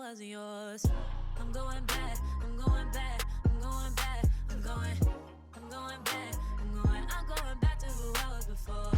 wasn't yours. I'm going back, I'm going back, I'm going back, I'm going back, I'm going back to who I was before.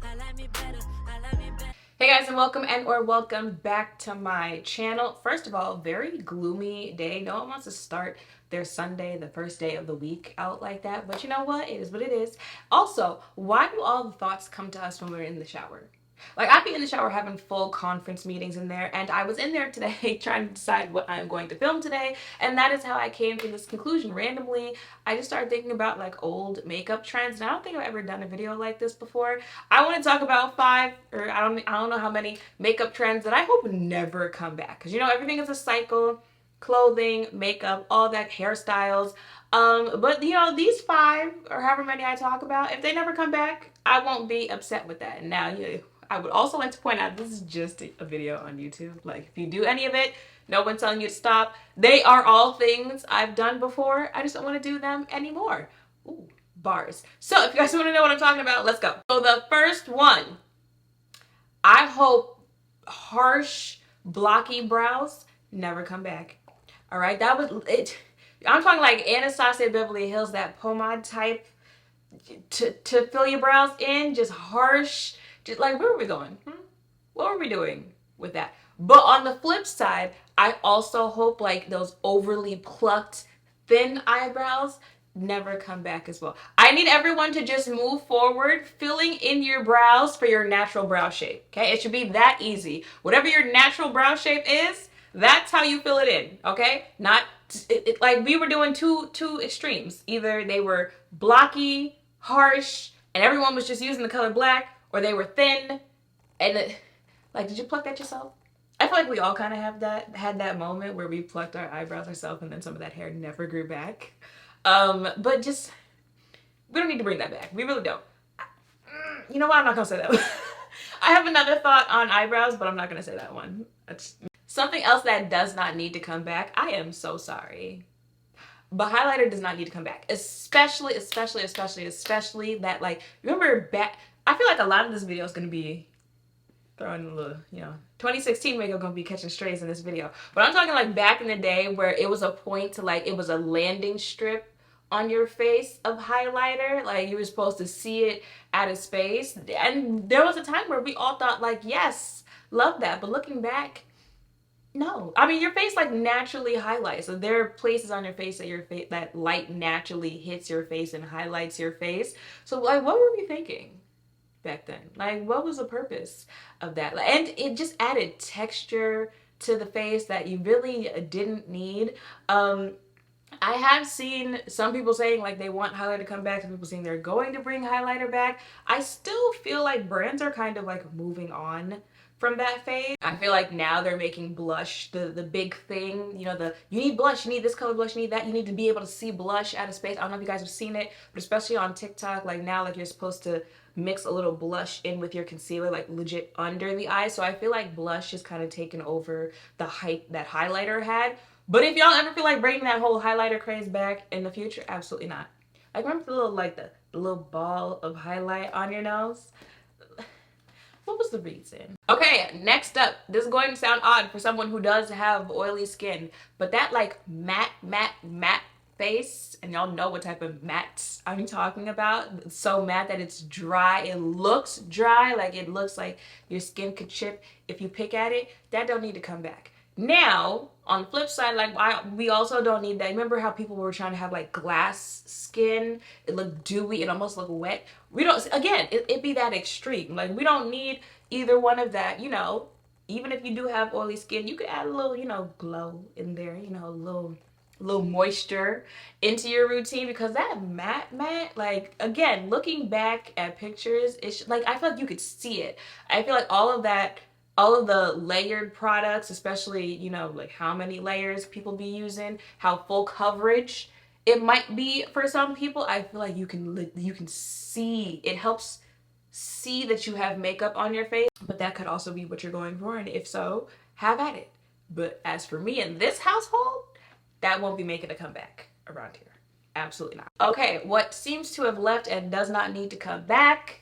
I like me better, I like me better. Hey guys, and welcome back to my channel. First of all, very gloomy day. No one wants to start their Sunday, the first day of the week, out like that, but you know what? It is what it is. Also, why do all the thoughts come to us when we're in the shower? Like, I'd be in the shower having full conference meetings in there, and I was in there today trying to decide what I'm going to film today, and that is how I came to this conclusion. Randomly, I just started thinking about like old makeup trends, and I don't think I've ever done a video like this before. I want to talk about 5, or I don't know how many makeup trends that I hope never come back, because you know everything is a cycle. Clothing, makeup, all that, hairstyles. But you know, these 5 or however many I talk about, if they never come back, I won't be upset with that. Now, I would also like to point out this is just a video on YouTube. Like, if you do any of it, no one's telling you to stop. They are all things I've done before. I just don't want to do them anymore. Ooh, bars. So if you guys want to know what I'm talking about, let's go. So the first one, I hope harsh, blocky brows never come back. All right, that was it. I'm talking like Anastasia Beverly Hills, that pomade type to fill your brows in, just harsh. Just like, where were we going? What were we doing with that? But on the flip side, I also hope like those overly plucked, thin eyebrows never come back as well. I need everyone to just move forward, filling in your brows for your natural brow shape. Okay, it should be that easy. Whatever your natural brow shape is, that's how you fill it in. Okay, not like we were doing two extremes. Either they were blocky, harsh, and everyone was just using the color black, or they were thin and like, did you pluck that yourself? I feel like we all kind of had that moment where we plucked our eyebrows ourselves and then some of that hair never grew back. But just, we don't need to bring that back. We really don't. You know what? I'm not gonna say that. I have another thought on eyebrows, but I'm not gonna say that one. That's something else that does not need to come back. I am so sorry, but highlighter does not need to come back. Especially that, like, remember back, I feel like a lot of this video is gonna be throwing a little, 2016 makeup gonna be catching strays in this video. But I'm talking like back in the day where it was a point to, like, it was a landing strip on your face of highlighter. Like, you were supposed to see it at its face. And there was a time where we all thought, like, yes, love that. But looking back, no. I mean, your face like naturally highlights. So there are places on your face that that light naturally hits your face and highlights your face. So like, what were we thinking back then? Like, what was the purpose of that? And it just added texture to the face that you really didn't need. I have seen some people saying like they want highlighter to come back, some people saying they're going to bring highlighter back. I still feel like brands are kind of like moving on from that phase. I feel like now they're making blush the big thing. You know, you need blush, you need this color blush, you need that. You need to be able to see blush out of space. I don't know if you guys have seen it, but especially on TikTok, like now, like you're supposed to mix a little blush in with your concealer, like legit under the eye. So I feel like blush is kind of taken over the hype that highlighter had. But if y'all ever feel like bringing that whole highlighter craze back in the future, absolutely not. Like, remember the little, like the little ball of highlight on your nose? What was the reason? Okay, next up, this is going to sound odd for someone who does have oily skin, but that like matte face, and y'all know what type of matte I'm talking about. It's so matte that it's dry. It looks dry, like it looks like your skin could chip if you pick at it. That don't need to come back. Now, on the flip side, like we also don't need that. Remember how people were trying to have like glass skin? It looked dewy, it almost looked wet. We don't, again, it be that extreme. Like, we don't need either one of that, you know. Even if you do have oily skin, you could add a little, you know, glow in there, you know, a little moisture into your routine, because that matte, like, again, looking back at pictures, it's like, I feel like you could see it. I feel like all of the layered products, especially, you know, like how many layers people be using, how full coverage it might be for some people, I feel like you can see, it helps see that you have makeup on your face, but that could also be what you're going for, and if so, have at it. But as for me in this household, that won't be making a comeback around here. Absolutely not. Okay, what seems to have left and does not need to come back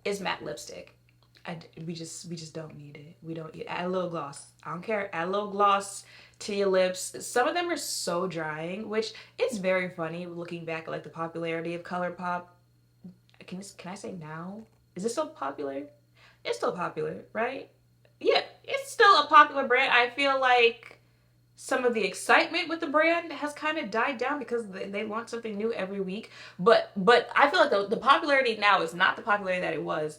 is matte lipstick. we just don't need it. We don't add a little gloss. I don't care. Add a little gloss to your lips. Some of them are so drying, which is very funny looking back at like the popularity of ColourPop. Can I say now? Is it still popular? It's still popular, right? Yeah, it's still a popular brand. I feel like some of the excitement with the brand has kind of died down because they launch something new every week. But I feel like the popularity now is not the popularity that it was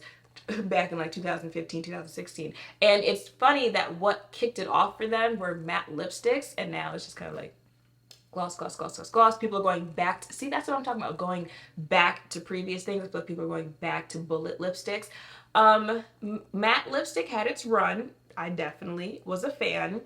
back in like 2015, 2016. And it's funny that what kicked it off for them were matte lipsticks, and now it's just kind of like gloss, gloss, gloss, gloss, gloss. People are going back to, see, that's what I'm talking about, going back to previous things, but people are going back to bullet lipsticks. Matte lipstick had its run. I definitely was a fan.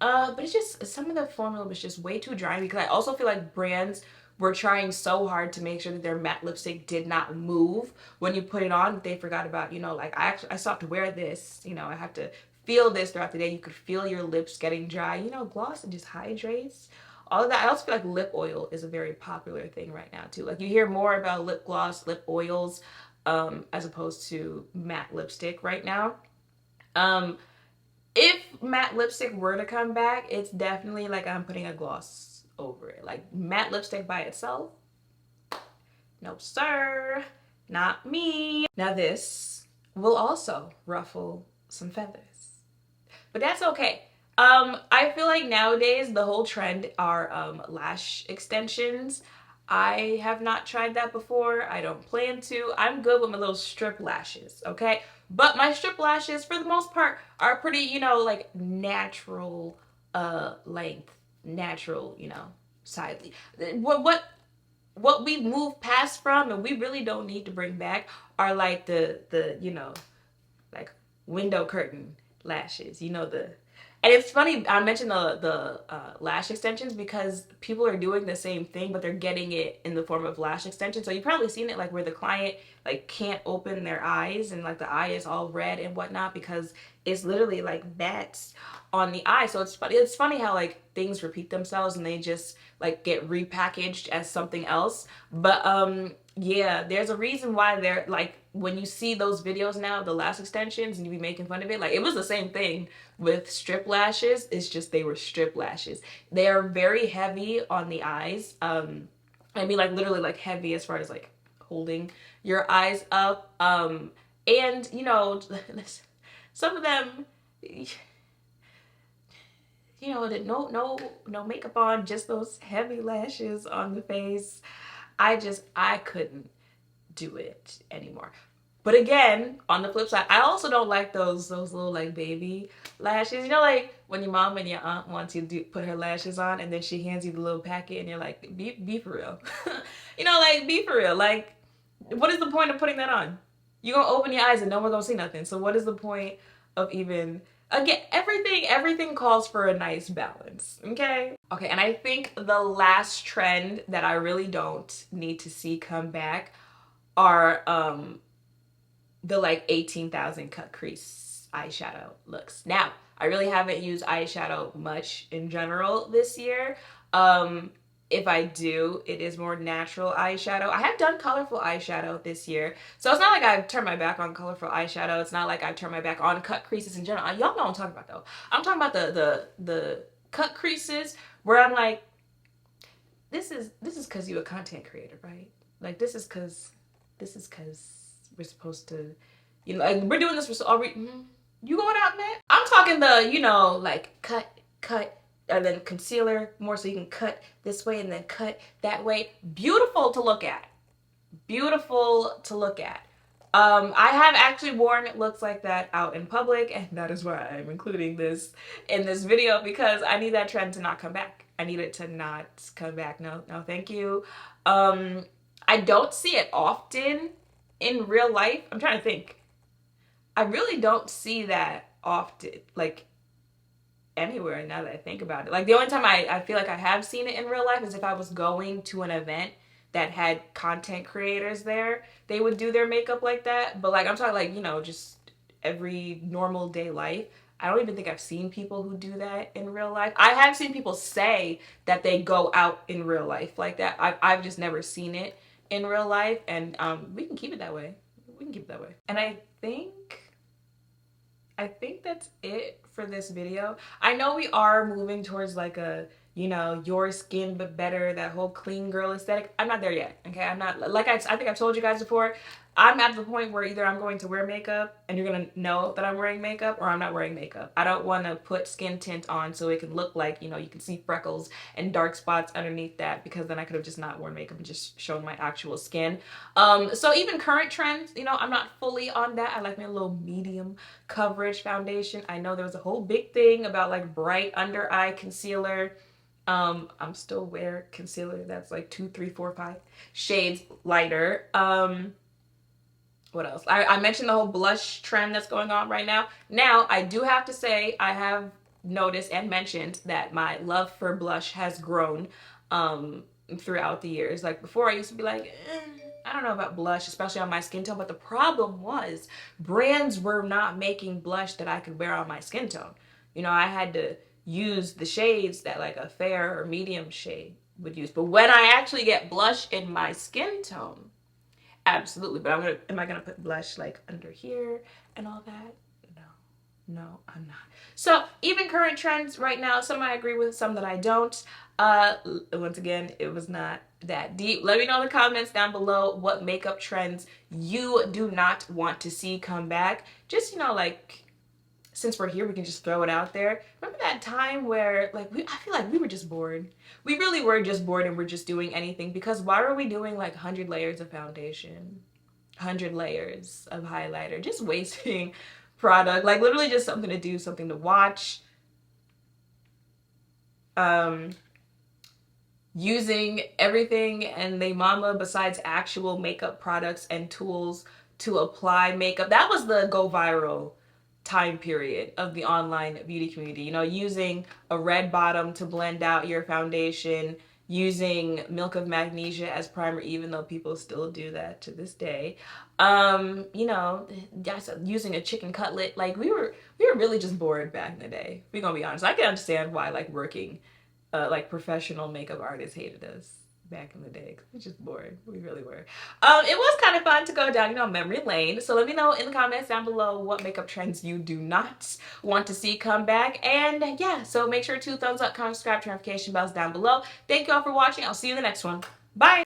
But it's just, some of the formula was just way too dry, because I also feel like brands were trying so hard to make sure that their matte lipstick did not move when you put it on. They forgot about, like I still have to wear this, I have to feel this throughout the day. You could feel your lips getting dry. Gloss and just hydrates. All of that. I also feel like lip oil is a very popular thing right now too. Like you hear more about lip gloss, lip oils, as opposed to matte lipstick right now. If matte lipstick were to come back, it's definitely like I'm putting a gloss over it. Like matte lipstick by itself, no sir, not me. Now this will also ruffle some feathers, but that's okay. I feel like nowadays the whole trend are lash extensions. I have not tried that before. I don't plan to. I'm good with my little strip lashes, okay? But my strip lashes, for the most part, are pretty, like natural length, natural, sidely. What we've moved past from and we really don't need to bring back are like the like window curtain lashes, and it's funny I mentioned the lash extensions because people are doing the same thing, but they're getting it in the form of lash extensions. So you've probably seen it like where the client like can't open their eyes and like the eye is all red and whatnot because it's literally like bats on the eye. So it's funny. It's funny how like things repeat themselves and they just like get repackaged as something else. But yeah, there's a reason why they're like, when you see those videos now, the lash extensions, and you be making fun of it, like it was the same thing with strip lashes. It's just they were strip lashes. They are very heavy on the eyes. I mean like literally like heavy as far as like holding your eyes up. And some of them, no makeup on, just those heavy lashes on the face. I couldn't do it anymore. But again, on the flip side, I also don't like those little like baby lashes. Like when your mom and your aunt wants you to put her lashes on, and then she hands you the little packet, and you're like, be for real. Like be for real. Like, what is the point of putting that on? You're gonna open your eyes and no one's gonna see nothing. So what is the point of even, again, everything calls for a nice balance, okay? Okay, and I think the last trend that I really don't need to see come back are the like 18,000 cut crease eyeshadow looks. Now, I really haven't used eyeshadow much in general this year. If I do, it is more natural eyeshadow. I have done colorful eyeshadow this year. So it's not like I've turned my back on colorful eyeshadow. It's not like I've turned my back on cut creases in general. Y'all know what I'm talking about though. I'm talking about the cut creases where I'm like, this is because you're a content creator, right? Like this is because we're supposed to, like we're doing this for, you going out, man? I'm talking the, like cut, and then concealer more so you can cut this way and then cut that way. Beautiful to look at. Beautiful to look at. I have actually worn looks like that out in public, and that is why I'm including this in this video, because I need that trend to not come back. I need it to not come back. No, thank you. I don't see it often in real life. I'm trying to think. I really don't see that often, like anywhere now that I think about it. Like the only time I feel like I have seen it in real life is if I was going to an event that had content creators there. They would do their makeup like that. But like I'm talking like, just every normal day life. I don't even think I've seen people who do that in real life. I have seen people say that they go out in real life like that. I've just never seen it in real life, and we can keep it that way. We can keep it that way. And I think I think that's it for this video. I know we are moving towards like a, you know, your skin but better, that whole clean girl aesthetic. I'm not there yet, okay? I'm not, like I think I've told you guys before, I'm at the point where either I'm going to wear makeup and you're gonna know that I'm wearing makeup, or I'm not wearing makeup. I don't want to put skin tint on so it can look like, you know, you can see freckles and dark spots underneath that, because then I could have just not worn makeup and just shown my actual skin. So even current trends, you know, I'm not fully on that. I like my little medium coverage foundation. I know there was a whole big thing about like bright under eye concealer. I'm still wear concealer that's like 2, 3, 4, 5 shades lighter. What else? I mentioned the whole blush trend that's going on right now. Now, I do have to say, I have noticed and mentioned that my love for blush has grown throughout the years. Like before, I used to be like, I don't know about blush, especially on my skin tone. But the problem was brands were not making blush that I could wear on my skin tone. You know, I had to use the shades that like a fair or medium shade would use. But when I actually get blush in my skin tone, absolutely. But am I gonna put blush like under here and all that? No, I'm not. So even current trends right now, some I agree with, some that I don't. Once again, it was not that deep. Let me know in the comments down below what makeup trends you do not want to see come back. Just, you know, like, since we're here, we can just throw it out there. Remember that time where, like, I feel like we were just bored. We really were just bored and we're just doing anything, because why were we doing like 100 layers of foundation, 100 layers of highlighter, just wasting product, like literally just something to do, something to watch. Using everything and they mama besides actual makeup products and tools to apply makeup. That was the go viral time period of the online beauty community. You know, using a red bottom to blend out your foundation, using milk of magnesia as primer, even though people still do that to this day. You know, using a chicken cutlet. Like we were really just bored back in the day. We're gonna be honest. I can understand why like working like professional makeup artists hated us back in the day. We were just bored. We really were. It was kind of fun to go down, you know, memory lane. So let me know in the comments down below what makeup trends you do not want to see come back. And yeah, so make sure to thumbs up, comment, subscribe, notification bells down below. Thank you all for watching. I'll see you in the next one. Bye.